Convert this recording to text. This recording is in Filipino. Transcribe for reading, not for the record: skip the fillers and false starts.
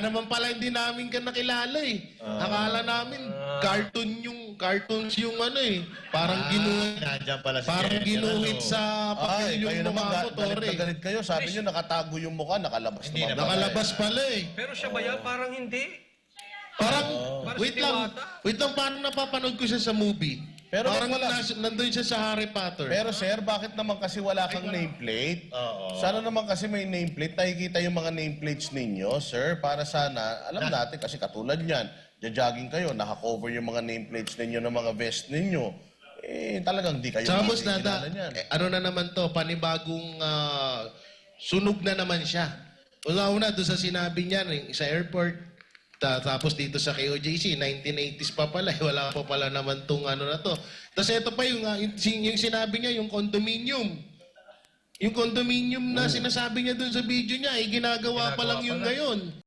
naman pala hindi namin ka nakilala eh. Akala namin cartoons yung ano eh. Parang Nandiyan pala si parang Jensen, ginuhit ano? sa papel Kayo yung naman, mukha ko, galit Tore. na galit kayo. Sabi nyo, nakatago yung mukha, nakalabas Hindi naman. na. Nakalabas pala eh. Pero siya ba yan? Parang hindi. Parang, Parang wait si lang, Diwata. paano napapanood ko siya sa movie? Pero Parang wala. nandun siya sa Harry Potter. Pero sir, bakit naman kasi wala kang nameplate? Sana naman kasi may nameplate. Nakikita yung mga nameplates ninyo, sir. Para sana, alam natin kasi katulad niyan, jogging kayo, nakakover yung mga nameplates ninyo ng mga vest ninyo. Eh, talagang di kayo Saka boss makikilala Nada, niyan. ano na naman to, panibagong sunog na naman siya. Una doon sa sinabi niya sa airport, tapos dito sa KOJC, 1980s pa pala, wala pa pala naman tong ano na to. Tapos ito pa yung sinabi niya, yung condominium. Yung condominium na sinasabi niya doon sa video niya, ginagawa pa lang yung ngayon.